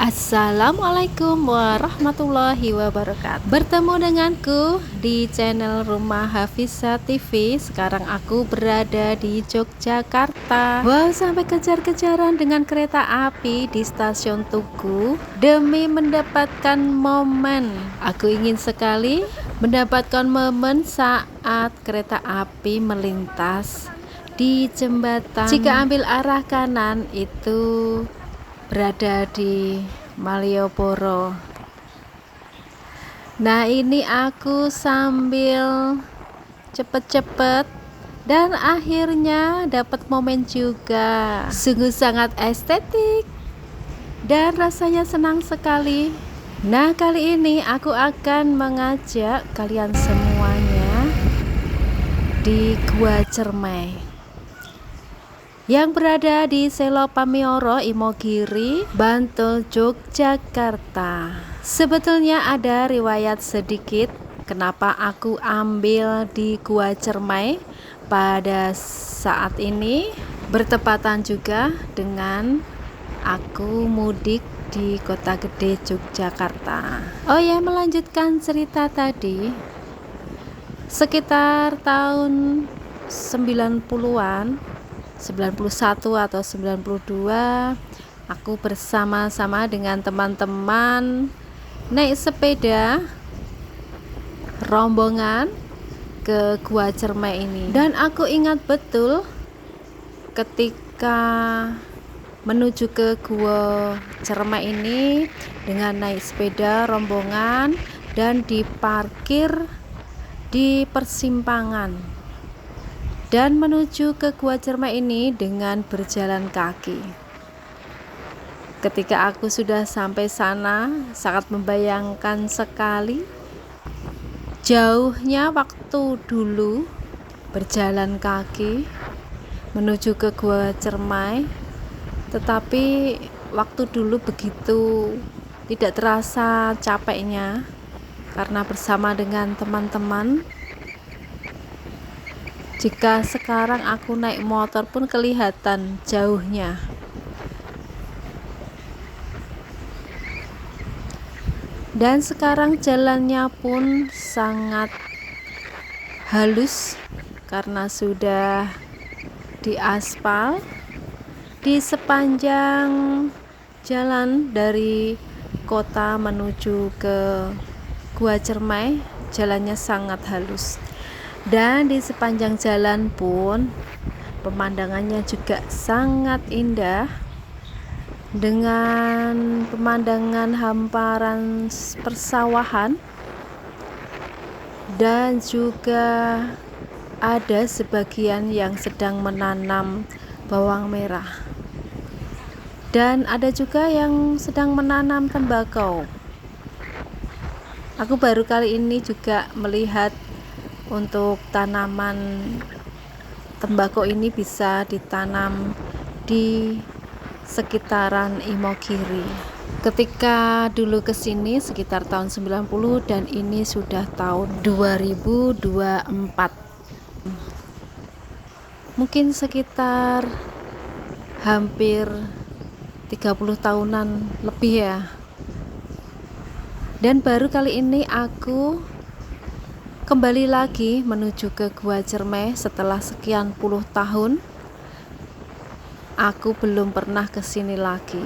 Assalamualaikum warahmatullahi wabarakatuh. Bertemu denganku di channel Rumah Hafizah TV. Sekarang aku berada di Yogyakarta. Wow, sampai kejar-kejaran dengan kereta api di stasiun Tugu demi mendapatkan momen. Aku ingin sekali mendapatkan momen saat kereta api melintas di jembatan. Jika ambil arah kanan itu berada di Malioboro. Nah, ini aku sambil cepet-cepet dan akhirnya dapat momen juga. Sungguh sangat estetik dan rasanya senang sekali. Nah, kali ini aku akan mengajak kalian semuanya di Gua Cermai yang berada di Selo Pamioro, Imogiri, Bantul, Yogyakarta. Sebetulnya ada riwayat sedikit kenapa aku ambil di Gua Cermai pada saat ini, bertepatan juga dengan aku mudik di Kota Gede Yogyakarta. Oh ya, melanjutkan cerita tadi, sekitar tahun 90-an 91 atau 92, aku bersama-sama dengan teman-teman naik sepeda rombongan ke Gua Cermai ini. Dan aku ingat betul ketika menuju ke Gua Cermai ini dengan naik sepeda rombongan dan diparkir di persimpangan dan menuju ke Gua Cermai ini dengan berjalan kaki. Ketika aku sudah sampai sana, sangat membayangkan sekali jauhnya waktu dulu berjalan kaki menuju ke Gua Cermai, tetapi waktu dulu begitu tidak terasa capeknya karena bersama dengan teman-teman. Jika sekarang aku naik motor pun kelihatan jauhnya. Dan sekarang jalannya pun sangat halus karena sudah diaspal. Di sepanjang jalan dari kota menuju ke Gua Cermai, jalannya sangat halus. Dan di sepanjang jalan pun pemandangannya juga sangat indah, dengan pemandangan hamparan persawahan dan juga ada sebagian yang sedang menanam bawang merah dan ada juga yang sedang menanam tembakau. Aku baru kali ini juga melihat untuk tanaman tembakau ini bisa ditanam di sekitaran Imogiri. Ketika dulu kesini sekitar tahun 90 dan ini sudah tahun 2024. Mungkin sekitar hampir 30 tahunan lebih ya. Dan baru kali ini aku kembali lagi menuju ke Gua Cermai setelah sekian puluh tahun. Aku belum pernah kesini lagi.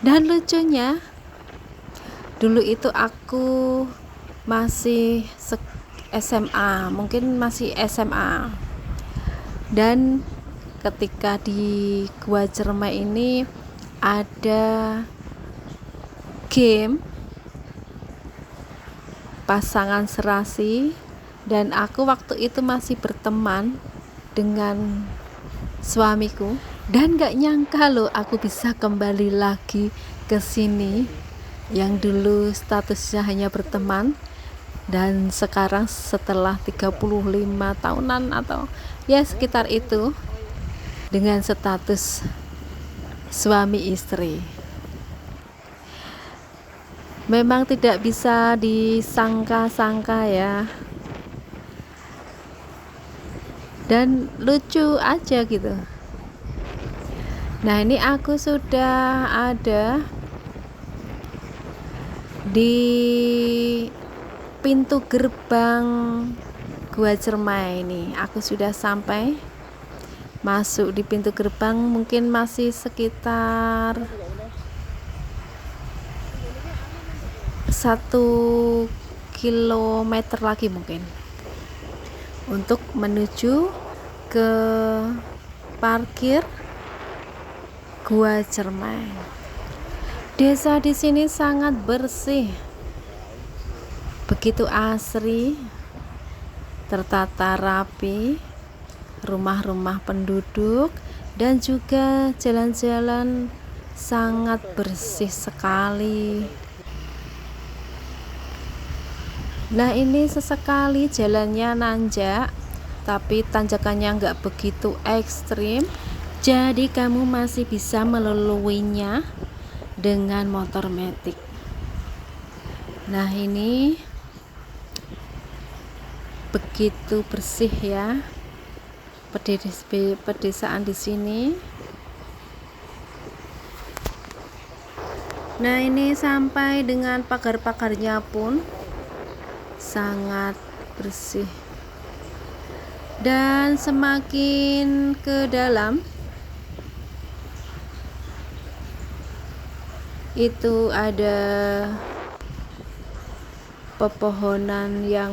Dan lucunya, dulu itu aku masih SMA, mungkin masih SMA. Dan ketika di Gua Cermai ini ada game pasangan serasi, dan aku waktu itu masih berteman dengan suamiku dan gak nyangka loh aku bisa kembali lagi ke sini yang dulu statusnya hanya berteman dan sekarang setelah 35 tahunan atau ya sekitar itu dengan status suami istri. Memang tidak bisa disangka-sangka ya, dan lucu aja gitu. Nah, ini aku sudah ada Di pintu gerbang Gua Cermai ini aku sudah sampai. Masuk di pintu gerbang mungkin masih sekitar 1 kilometer lagi mungkin untuk menuju ke parkir Gua Cermai. Desa di sini sangat bersih, begitu asri, tertata rapi, rumah-rumah penduduk dan juga jalan-jalan sangat bersih sekali. Nah, ini sesekali jalannya nanjak, tapi tanjakannya nggak begitu ekstrim, jadi kamu masih bisa melaluinya dengan motor metik. Nah, ini begitu bersih ya pedesaan di sini. Nah, ini sampai dengan pagar-pagarnya pun sangat bersih. Dan semakin ke dalam itu ada pepohonan yang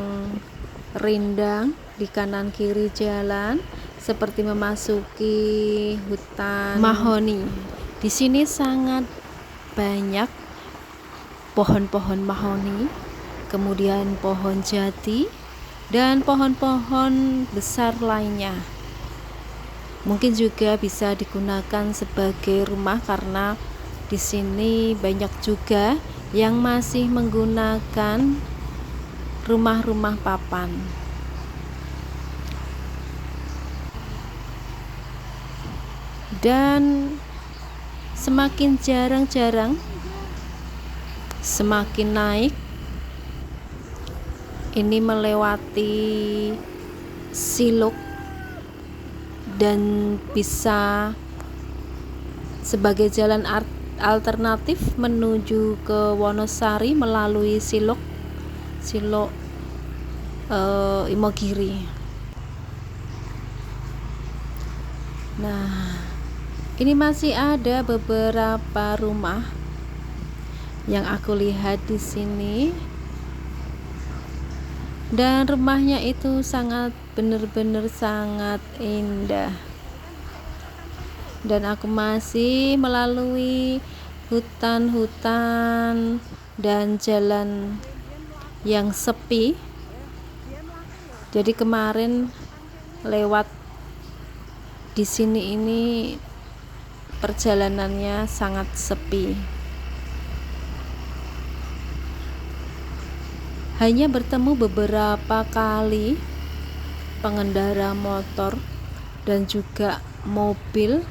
rindang di kanan kiri jalan, seperti memasuki hutan mahoni. Di sini sangat banyak pohon-pohon mahoni, kemudian pohon jati dan pohon-pohon besar lainnya. Mungkin juga bisa digunakan sebagai rumah karena di sini banyak juga yang masih menggunakan rumah-rumah papan. Dan semakin jarang-jarang, semakin naik, ini melewati Siluk dan bisa sebagai jalan alternatif menuju ke Wonosari melalui Siluk Imogiri. Nah, ini masih ada beberapa rumah yang aku lihat di sini, dan rumahnya itu sangat benar-benar sangat indah. Dan aku masih melalui hutan-hutan dan jalan yang sepi. Jadi kemarin lewat di sini ini perjalanannya sangat sepi. Hanya bertemu beberapa kali pengendara motor dan juga mobil,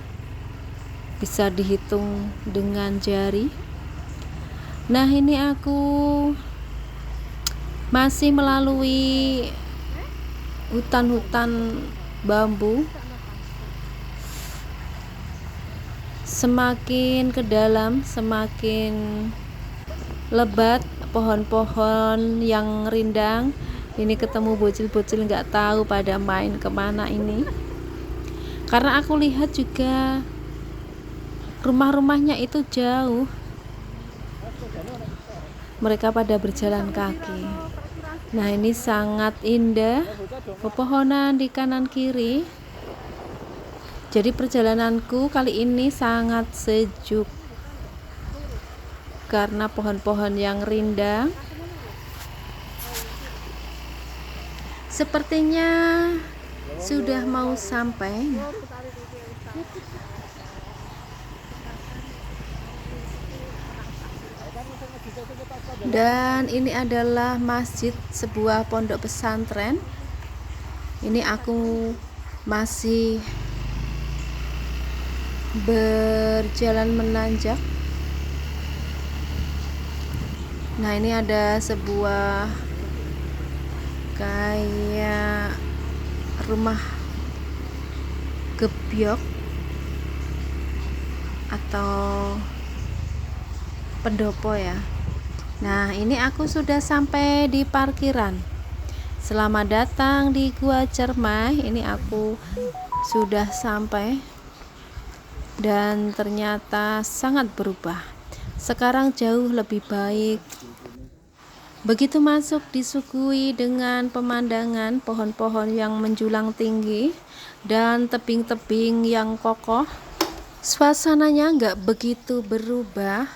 bisa dihitung dengan jari. Nah, ini aku masih melalui hutan-hutan bambu. Semakin ke dalam semakin lebat pohon-pohon yang rindang. Ini ketemu bocil-bocil nggak tahu pada main kemana ini, karena aku lihat juga rumah-rumahnya itu jauh, mereka pada berjalan kaki. Nah, ini sangat indah, pepohonan di kanan kiri. Jadi perjalananku kali ini sangat sejuk karena pohon-pohon yang rindang. Sepertinya sudah mau sampai. Dan ini adalah masjid sebuah pondok pesantren. Ini aku masih berjalan menanjak. Nah, ini ada sebuah kayak rumah gebyok atau pendopo ya. Nah, ini aku sudah sampai di parkiran. Selamat datang di Gua Cermai. Ini aku sudah sampai dan ternyata sangat berubah. Sekarang jauh lebih baik. Begitu masuk disuguhi dengan pemandangan pohon-pohon yang menjulang tinggi dan tebing-tebing yang kokoh. Suasananya nggak begitu berubah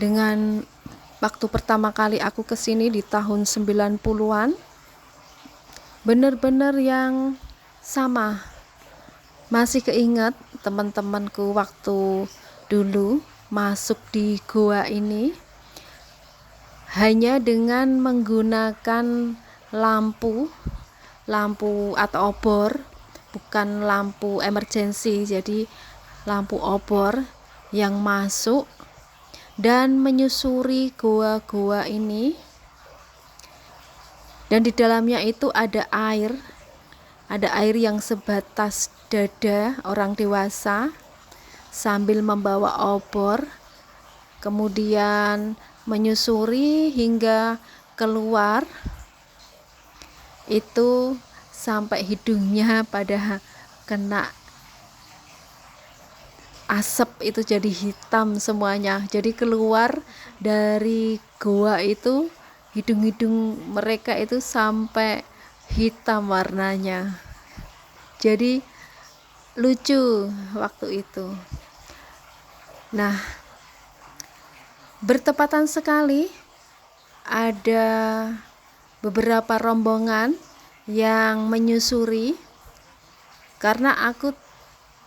dengan waktu pertama kali aku kesini di tahun 90-an. Bener-bener yang sama. Masih keinget teman-temanku waktu dulu masuk di gua ini hanya dengan menggunakan lampu atau obor, bukan lampu emergency, jadi lampu obor yang masuk dan menyusuri gua-gua ini. Dan di dalamnya itu ada air yang sebatas dada orang dewasa sambil membawa obor, kemudian menyusuri hingga keluar itu sampai hidungnya pada kena asap, itu jadi hitam semuanya. Jadi keluar dari goa itu hidung-hidung mereka itu sampai hitam warnanya. Jadi lucu waktu itu. Nah, bertepatan sekali ada beberapa rombongan yang menyusuri karena aku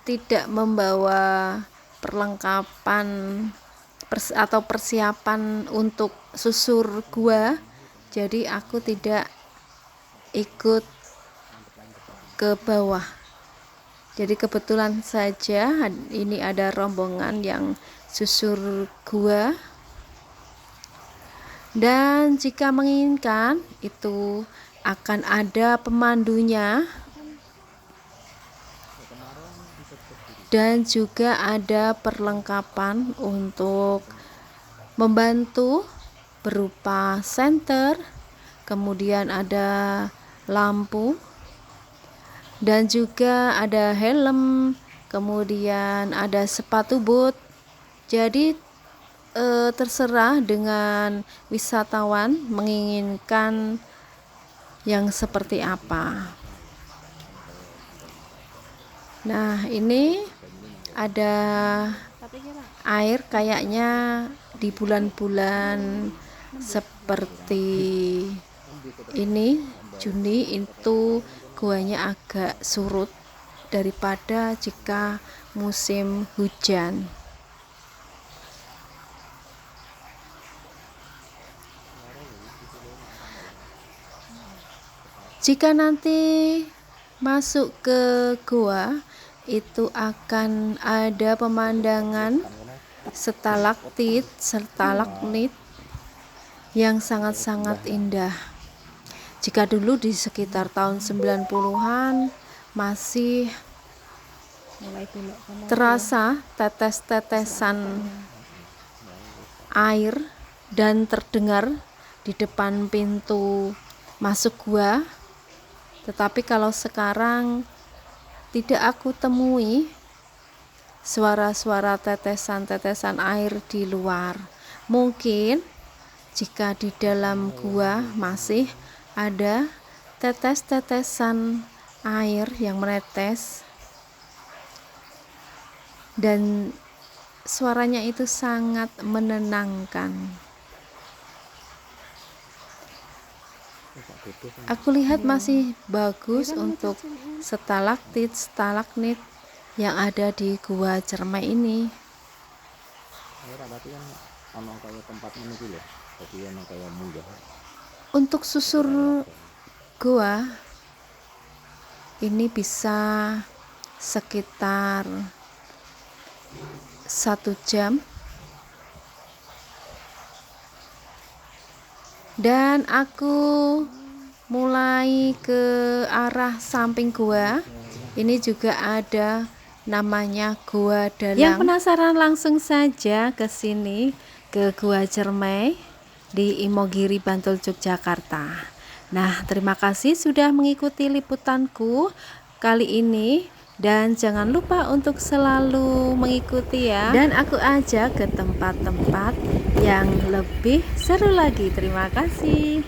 tidak membawa perlengkapan atau persiapan untuk susur gua, jadi aku tidak ikut ke bawah. Jadi kebetulan saja ini ada rombongan yang susur gua, dan jika menginginkan itu akan ada pemandunya dan juga ada perlengkapan untuk membantu berupa senter, kemudian ada lampu dan juga ada helm, kemudian ada sepatu boot. Jadi terserah dengan wisatawan menginginkan yang seperti apa. Nah, ini ada air kayaknya di bulan-bulan seperti ini, Juni, itu guanya agak surut daripada jika musim hujan. Jika nanti masuk ke gua itu akan ada pemandangan stalaktit, stalagmit yang sangat-sangat indah. Jika dulu di sekitar tahun 90-an masih terasa tetes-tetesan air dan terdengar di depan pintu masuk gua. Tetapi kalau sekarang tidak aku temui suara-suara tetesan-tetesan air di luar. Mungkin jika di dalam gua masih ada tetes-tetesan air yang menetes dan suaranya itu sangat menenangkan. Aku lihat masih bagus untuk stalaktit, stalagmit yang ada di Gua Cermai ini. Untuk susur gua ini bisa sekitar 1 jam. Dan aku mulai ke arah samping gua. Ini juga ada namanya Gua Dalang. Yang penasaran langsung saja ke sini, ke Gua Cermai. di Imogiri, Bantul, Yogyakarta. Nah, terima kasih sudah mengikuti liputanku kali ini. Dan jangan lupa untuk selalu mengikuti ya. Dan aku ajak ke tempat-tempat yang lebih seru lagi. Terima kasih.